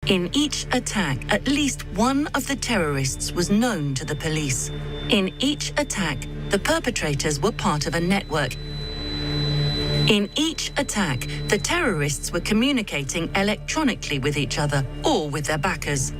In each attack, at least one of the terrorists was known to the police. In each attack, the perpetrators were part of a network. In each attack, the terrorists were communicating electronically with each other or with their backers.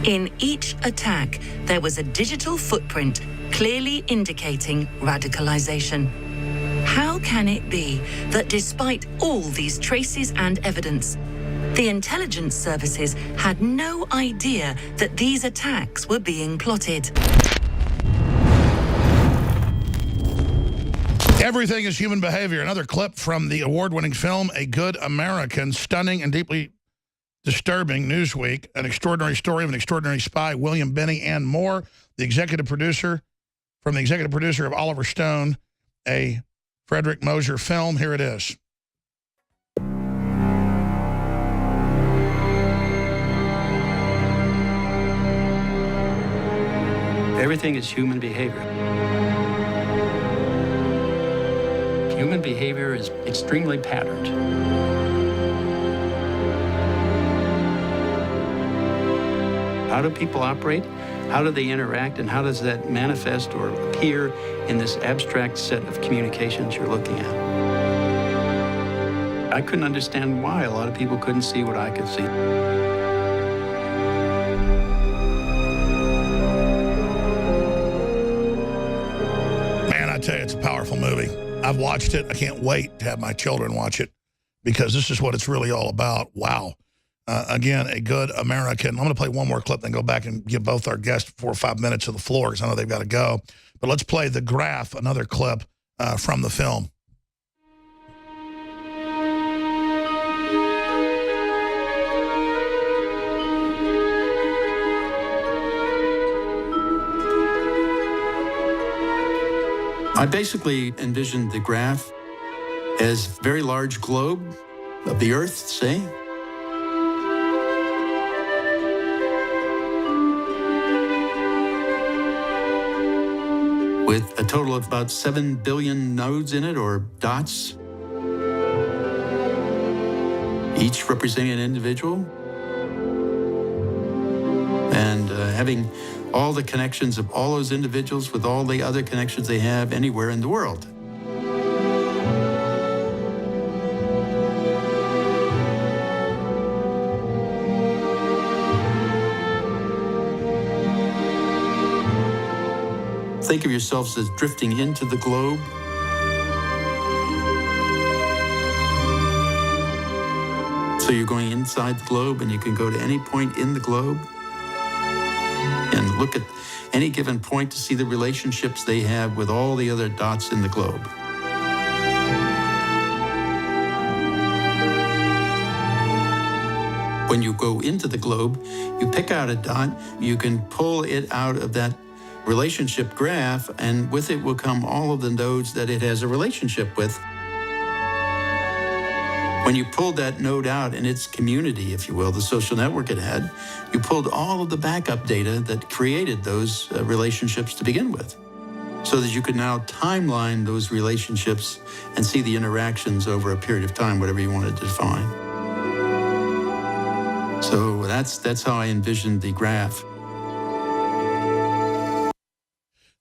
In each attack, there was a digital footprint clearly indicating radicalization. How can it be that despite all these traces and evidence, the intelligence services had no idea that these attacks were being plotted? Everything is Human Behavior. Another clip from the award-winning film, A Good American. Stunning and deeply disturbing. Newsweek. An extraordinary story of an extraordinary spy, William Binney, and more. The executive producer of Oliver Stone, a Friedrich Moser film. Here it is. Everything is human behavior. Human behavior is extremely patterned. How do people operate? How do they interact? And how does that manifest or appear in this abstract set of communications you're looking at? I couldn't understand why a lot of people couldn't see what I could see. Man, I tell you, it's a powerful movie. I've watched it. I can't wait to have my children watch it because this is what it's really all about. Wow. Again, A Good American. I'm going to play one more clip, then go back and give both our guests 4 or 5 minutes of the floor because I know they've got to go. But let's play The Graph, another clip from the film. I basically envisioned the graph as a very large globe of the Earth, say. With a total of about 7 billion nodes in it, or dots, each representing an individual, and having all the connections of all those individuals with all the other connections they have anywhere in the world. Think of yourselves as drifting into the globe. So you're going inside the globe, and you can go to any point in the globe and look at any given point to see the relationships they have with all the other dots in the globe. When you go into the globe, you pick out a dot, you can pull it out of that relationship graph, and with it will come all of the nodes that it has a relationship with. When you pulled that node out in its community, if you will, the social network it had, you pulled all of the backup data that created those relationships to begin with, so that you could now timeline those relationships and see the interactions over a period of time, whatever you wanted to define. So that's how I envisioned the graph.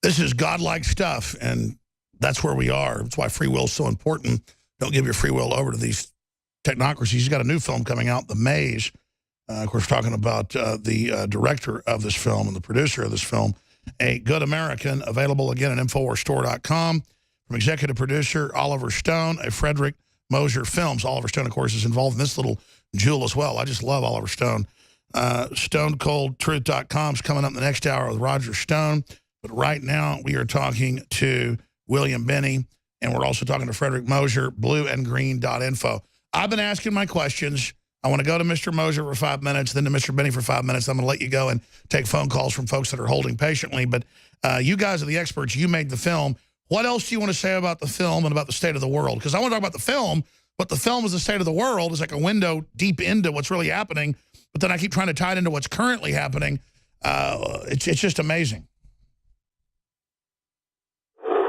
This is godlike stuff, and that's where we are. That's why free will is so important. Don't give your free will over to these technocracies. He's got a new film coming out, The Maze. Of course, talking about the director of this film and the producer of this film, A Good American, available again at InfoWarsStore.com. From executive producer Oliver Stone, a Friedrich Moser Films. Oliver Stone, of course, is involved in this little jewel as well. I just love Oliver Stone. StoneColdTruth.com is coming up in the next hour with Roger Stone. But right now, we are talking to William Binney, and we're also talking to Friedrich Moser, blueandgreen.info. I've been asking my questions. I want to go to Mr. Moser for 5 minutes, then to Mr. Binney for 5 minutes. I'm going to let you go and take phone calls from folks that are holding patiently. But you guys are the experts. You made the film. What else do you want to say about the film and about the state of the world? Because I want to talk about the film, but the film is the state of the world. It's like a window deep into what's really happening. But then I keep trying to tie it into what's currently happening. It's just amazing.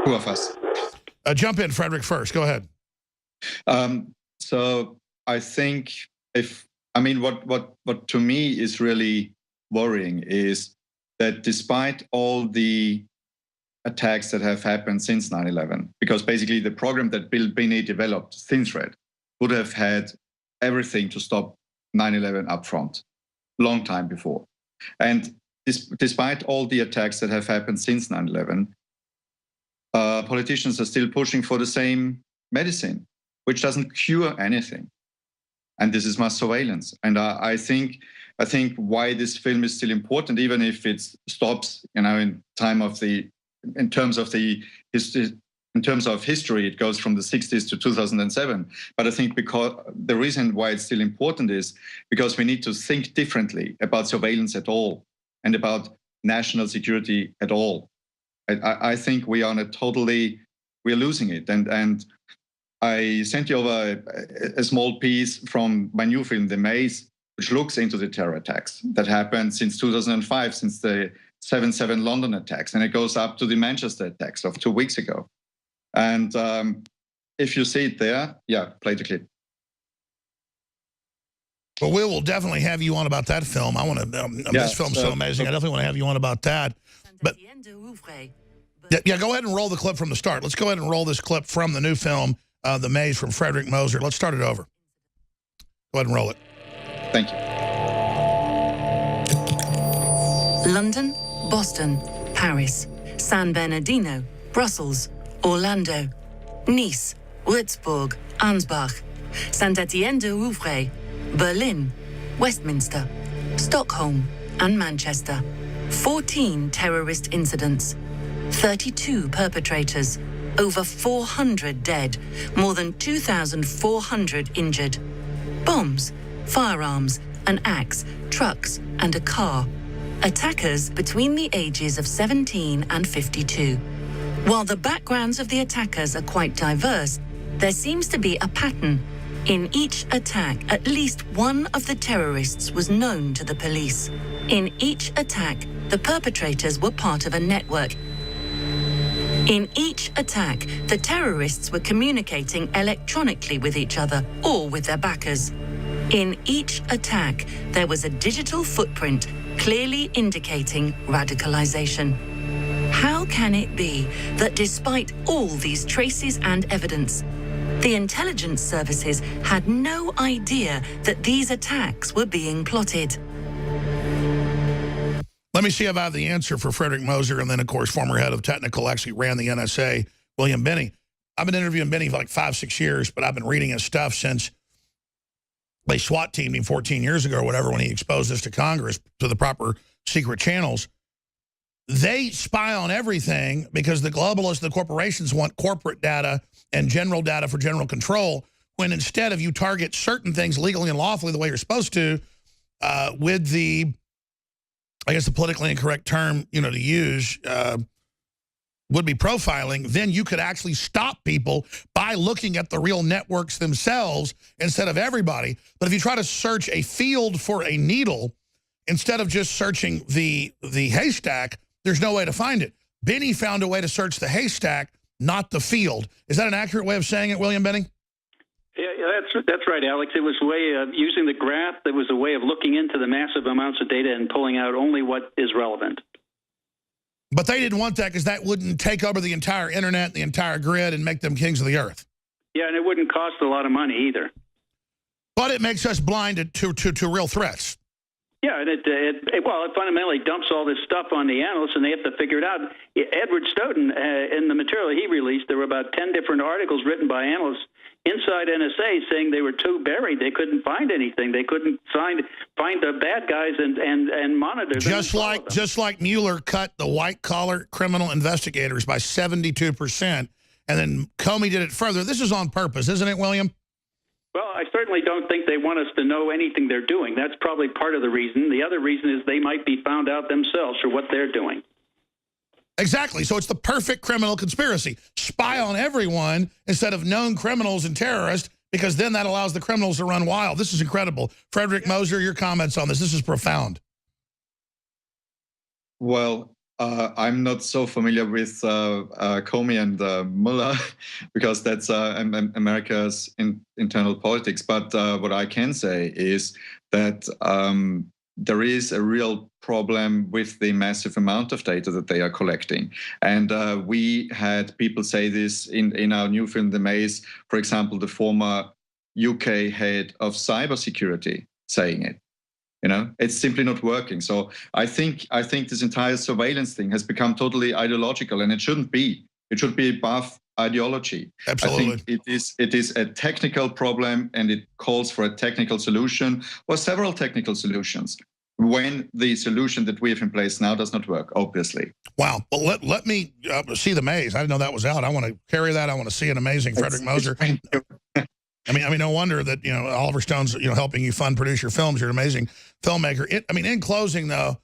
Who of us? Jump in, Frederick, first. Go ahead. So I think if I mean, what to me is really worrying is that despite all the attacks that have happened since 9/11, because basically the program that Bill Binney developed, ThinThread, would have had everything to stop 9/11 up front, long time before. And despite all the attacks that have happened since 9/11, politicians are still pushing for the same medicine, which doesn't cure anything. And this is mass surveillance. And I think why this film is still important, even if it stops, in terms of history, it goes from the 60s to 2007. But I think because the reason why it's still important is because we need to think differently about surveillance at all and about national security at all. I think we are we're losing it. And I sent you over a small piece from my new film, The Maze, which looks into the terror attacks that happened since 2005, since the 7/7 London attacks. And it goes up to the Manchester attacks of 2 weeks ago. And if you see it there, yeah, play the clip. Well, we will definitely have you on about that film. I want to, this film's so amazing. I definitely want to have you on about that. But yeah, go ahead and roll the clip from the start. Let's go ahead and roll this clip from the new film, The Maze, from Friedrich Moser. Let's start it over. Go ahead and roll it. Thank you. London, Boston, Paris, San Bernardino, Brussels, Orlando, Nice, Würzburg, Ansbach, Saint-Étienne-de-Rouvray, Berlin, Westminster, Stockholm, and Manchester. 14 terrorist incidents, 32 perpetrators, over 400 dead, more than 2,400 injured. Bombs, firearms, an axe, trucks, and a car. Attackers between the ages of 17 and 52. While the backgrounds of the attackers are quite diverse, there seems to be a pattern. In each attack, at least one of the terrorists was known to the police. In each attack, the perpetrators were part of a network. In each attack, the terrorists were communicating electronically with each other or with their backers. In each attack, there was a digital footprint clearly indicating radicalization. How can it be that despite all these traces and evidence, the intelligence services had no idea that these attacks were being plotted? Let me see if I have the answer for Friedrich Moser, and then, of course, former head of technical, actually ran the NSA, William Binney. I've been interviewing Binney for like 5-6 years, but I've been reading his stuff since they SWAT teamed him 14 years ago or whatever when he exposed this to Congress, to the proper secret channels. They spy on everything because the globalists, the corporations want corporate data and general data for general control, when instead of you target certain things legally and lawfully the way you're supposed to, with the, I guess the politically incorrect term, to use would be profiling, then you could actually stop people by looking at the real networks themselves instead of everybody. But if you try to search a field for a needle, instead of just searching the haystack, there's no way to find it. Binney found a way to search the haystack, not the field. Is that an accurate way of saying it, William Binney? Yeah, that's right, Alex. It was a way of using the graph. It was a way of looking into the massive amounts of data and pulling out only what is relevant. But they didn't want that because that wouldn't take over the entire internet, the entire grid, and make them kings of the earth. Yeah, and it wouldn't cost a lot of money either. But it makes us blind to real threats. Yeah, and it fundamentally dumps all this stuff on the analysts, and they have to figure it out. Edward Snowden, in the material he released, there were about 10 different articles written by analysts inside NSA saying they were too buried. They couldn't find anything. They couldn't find the bad guys and monitor them. Just like Mueller cut the white-collar criminal investigators by 72%, and then Comey did it further. This is on purpose, isn't it, William? Well, I certainly don't think they want us to know anything they're doing. That's probably part of the reason. The other reason is they might be found out themselves for what they're doing. Exactly. So it's the perfect criminal conspiracy. Spy on everyone instead of known criminals and terrorists, because then that allows the criminals to run wild. This is incredible. Friedrich Moser, your comments on this. This is profound. Well, I'm not so familiar with Comey and Mueller because that's America's internal politics. But what I can say is that there is a real problem with the massive amount of data that they are collecting. And we had people say this in our new film, The Maze, for example, the former UK head of cybersecurity saying it. You know, it's simply not working. So I think this entire surveillance thing has become totally ideological, and it shouldn't be. It should be above ideology. Absolutely. I think it is a technical problem, and it calls for a technical solution or several technical solutions when the solution that we have in place now does not work, obviously. Wow. Well, let me see The Maze. I didn't know that was out. I want to carry that. I want to see an amazing Friedrich Moser. I mean, no wonder that, you know, Oliver Stone's, you know, helping you fund, produce your films. You're an amazing filmmaker. I mean, in closing, though,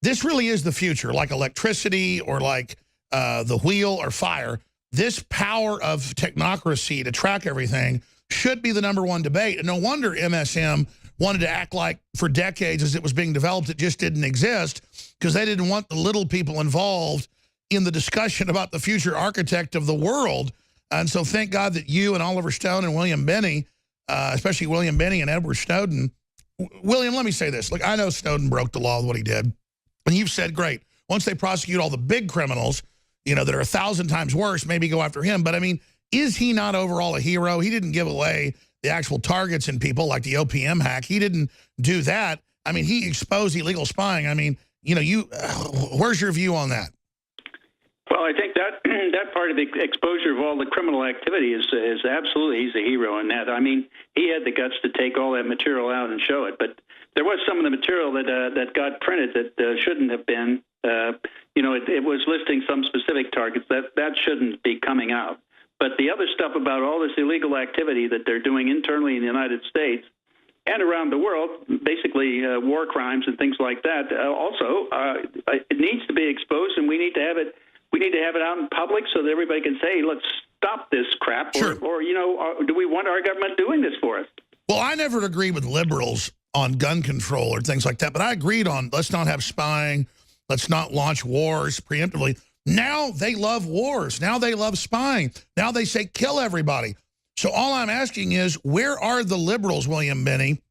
this really is the future, like electricity or like the wheel or fire. This power of technocracy to track everything should be the #1 debate. And no wonder MSM wanted to act like for decades as it was being developed, it just didn't exist, because they didn't want the little people involved in the discussion about the future architect of the world. And so thank God that you and Oliver Stone and William Binney, especially William Binney and Edward Snowden. William, let me say this. Look, I know Snowden broke the law with what he did. And you've said, great, once they prosecute all the big criminals, you know, that are 1,000 times worse, maybe go after him. But I mean, is he not overall a hero? He didn't give away the actual targets and people like the OPM hack. He didn't do that. I mean, he exposed illegal spying. I mean, you know, where's your view on that? Well, I think that that part of the exposure of all the criminal activity is absolutely, he's a hero in that. I mean, he had the guts to take all that material out and show it. But there was some of the material that got printed that shouldn't have been. You know, it was listing some specific targets that shouldn't be coming out. But the other stuff about all this illegal activity that they're doing internally in the United States and around the world, basically war crimes and things like that, also it needs to be exposed, and we need to have it. We need to have it out in public so that everybody can say, let's stop this crap. Sure. Or you know, do we want our government doing this for us? Well, I never agreed with liberals on gun control or things like that, but I agreed on let's not have spying, let's not launch wars preemptively. Now they love wars. Now they love spying. Now they say kill everybody. So all I'm asking is, where are the liberals, William Binney,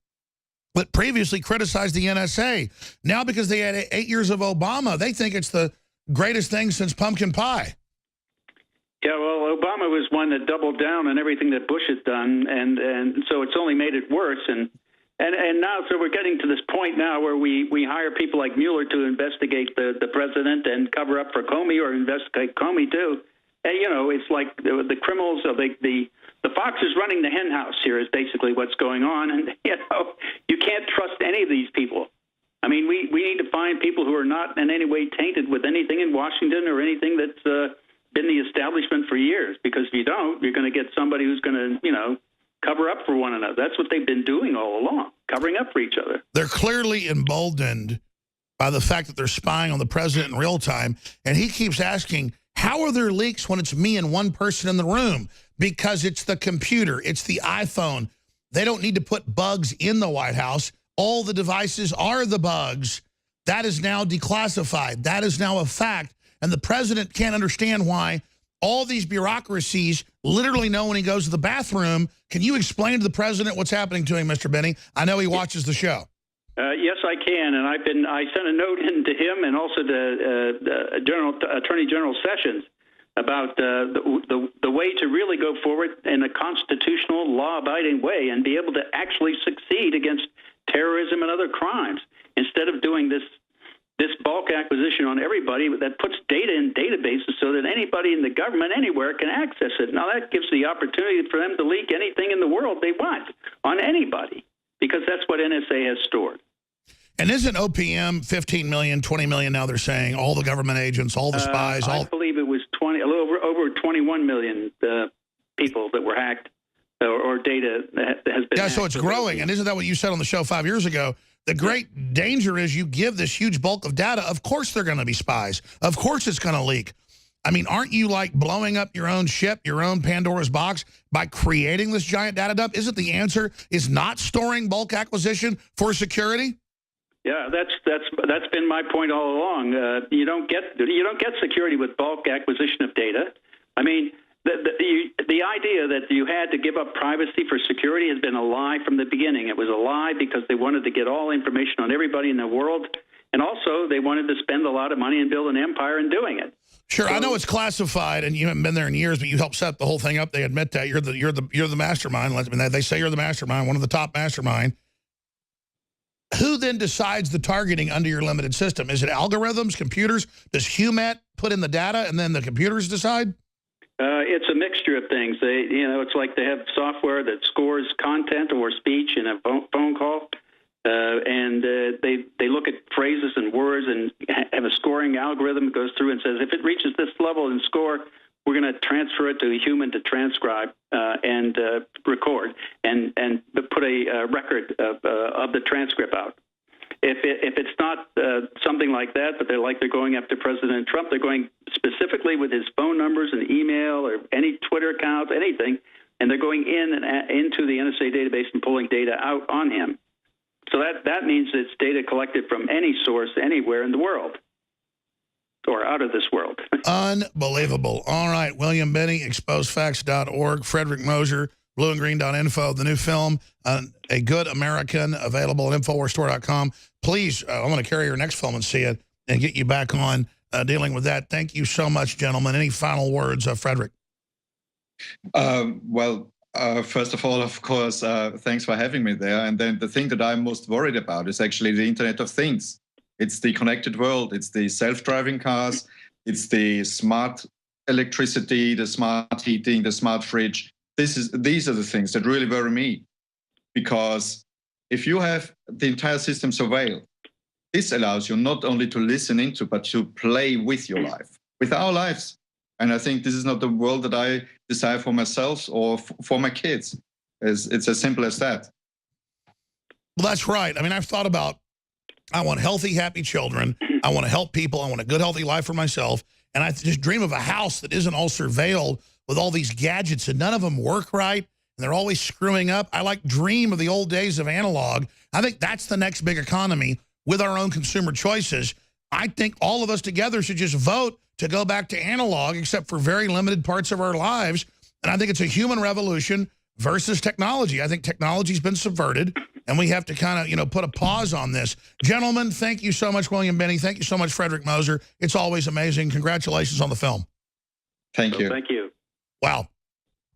that previously criticized the NSA? Now, because they had 8 years of Obama, they think it's the greatest thing since pumpkin pie. Yeah, well, Obama was one that doubled down on everything that Bush had done, and so it's only made it worse. And now, so we're getting to this point now where we hire people like Mueller to investigate the president and cover up for Comey, or investigate Comey too. And you know, it's like the criminals of the fox is running the hen house here is basically what's going on, and you know, you can't trust any of these people. I mean, we need to find people who are not in any way tainted with anything in Washington or anything that's been the establishment for years, because if you don't, you're going to get somebody who's going to, you know, cover up for one another. That's what they've been doing all along, covering up for each other. They're clearly emboldened by the fact that they're spying on the president in real time, and he keeps asking, how are there leaks when it's me and one person in the room? Because it's the computer, it's the iPhone. They don't need to put bugs in the White House. All the devices are the bugs. That is now declassified. That is now a fact. And the president can't understand why all these bureaucracies literally know when he goes to the bathroom. Can you explain to the president what's happening to him, Mr. Binney? I know he watches the show. Yes, I can. And I sent a note in to him and also to Attorney General Sessions about the way to really go forward in a constitutional, law-abiding way and be able to actually succeed against terrorism and other crimes, instead of doing this bulk acquisition on everybody that puts data in databases so that anybody in the government anywhere can access it. Now, that gives the opportunity for them to leak anything in the world they want on anybody, because that's what NSA has stored. And isn't OPM 15 million, 20 million now, they're saying, all the government agents, all the spies? I believe it was a little over 21 million people that were hacked. Or data that has been. Yeah, so it's growing. And isn't that what you said on the show 5 years ago? The great danger is you give this huge bulk of data. Of course they're going to be spies. Of course it's going to leak. I mean, aren't you like blowing up your own ship, your own Pandora's box by creating this giant data dump? Isn't the answer is not storing bulk acquisition for security? Yeah, that's been my point all along. You don't get security with bulk acquisition of data. I mean, The idea that you had to give up privacy for security has been a lie from the beginning. It was a lie because they wanted to get all information on everybody in the world, and also they wanted to spend a lot of money and build an empire in doing it. Sure, I know it's classified, and you haven't been there in years, but you helped set the whole thing up. They admit that you're the mastermind. I mean, they say you're the mastermind, one of the top mastermind. Who then decides the targeting under your limited system? Is it algorithms, computers? Does HUMET put in the data, and then the computers decide? It's a mixture of things. It's like they have software that scores content or speech in a phone call, and they look at phrases and words and have a scoring algorithm that goes through and says, if it reaches this level in score, we're going to transfer it to a human to transcribe and record and put a record of the transcript out. If it's not something like that, but they're going after President Trump, they're going specifically with his phone numbers and email or any Twitter accounts, anything, and they're going into the NSA database and pulling data out on him. So that means it's data collected from any source anywhere in the world or out of this world. Unbelievable. All right, William Binney, exposefacts.org, Friedrich Moser, blueandgreen.info, the new film, A Good American, available at InfoWarsStore.com. Please, I want to carry your next film and see it and get you back on dealing with that. Thank you so much, gentlemen. Any final words, Friedrich? First of all, of course, thanks for having me there. And then the thing that I'm most worried about is actually the Internet of Things. It's the connected world. It's the self-driving cars. It's the smart electricity, the smart heating, the smart fridge. These are the things that really worry me, because if you have the entire system surveilled, this allows you not only to listen into, but to play with your life, with our lives. And I think this is not the world that I desire for myself or for my kids. It's as simple as that. Well, that's right. I mean, I've thought about, I want healthy, happy children. I want to help people. I want a good, healthy life for myself. And I just dream of a house that isn't all surveilled with all these gadgets and none of them work right. And they're always screwing up. I dream of the old days of analog. I think that's the next big economy with our own consumer choices. I think all of us together should just vote to go back to analog, except for very limited parts of our lives. And I think it's a human revolution versus technology. I think technology's been subverted, and we have to kind of, put a pause on this. Gentlemen, thank you so much, William Binney. Thank you so much, Friedrich Moser. It's always amazing. Congratulations on the film. Thank you. Thank you. Wow.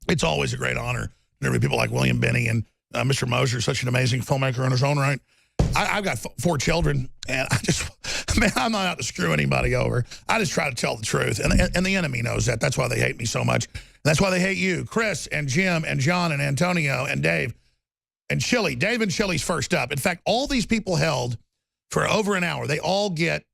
It's always a great honor. There be people like William Binney and Mr. Moser, such an amazing filmmaker in his own right. I've got 4 children, and I'm not out to screw anybody over. I just try to tell the truth, and the enemy knows that. That's why they hate me so much. And that's why they hate you, Chris and Jim and John and Antonio and Dave and Chili. Dave and Chili's first up. In fact, all these people held for over an hour. They all get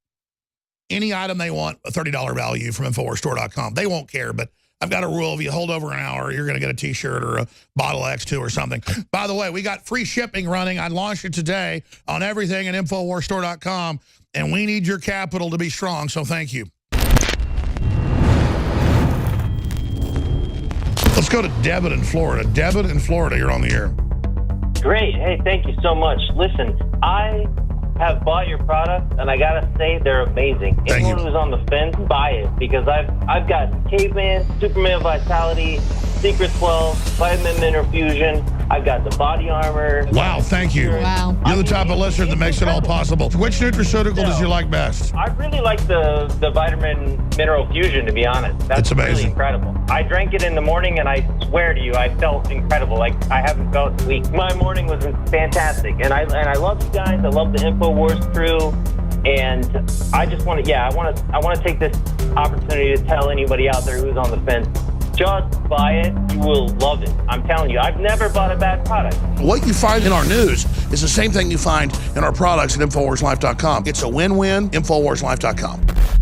any item they want, a $30 value from InfoWarsStore.com. They won't care, but I've got a rule. If you hold over an hour, you're going to get a T-shirt or a bottle of X2 or something. By the way, we got free shipping running. I launched it today on everything at InfoWarsStore.com, and we need your capital to be strong, so thank you. Let's go to Debit in Florida. Debit in Florida, you're on the air. Great. Hey, thank you so much. Listen, I have bought your product, and I gotta say they're amazing. Anyone who's on the fence, buy it, because I've got Caveman, Superman Vitality, Secret 12, Vitamin Mineral Fusion. I've got the body armor. Wow, thank you. Wow. You're the type of listener that makes it all possible. Which nutraceutical does you like best? I really like the Vitamin Mineral Fusion, to be honest. That's amazing. Really incredible. I drank it in the morning, and I swear to you, I felt incredible. Like I haven't felt in weeks. My morning was fantastic, and I love you guys. I love the InfoWars crew, and I just want to, I want to take this opportunity to tell anybody out there who's on the fence, just buy it. You will love it. I'm telling you, I've never bought a bad product. What you find in our news is the same thing you find in our products at InfoWarsLife.com. It's a win-win, InfoWarsLife.com.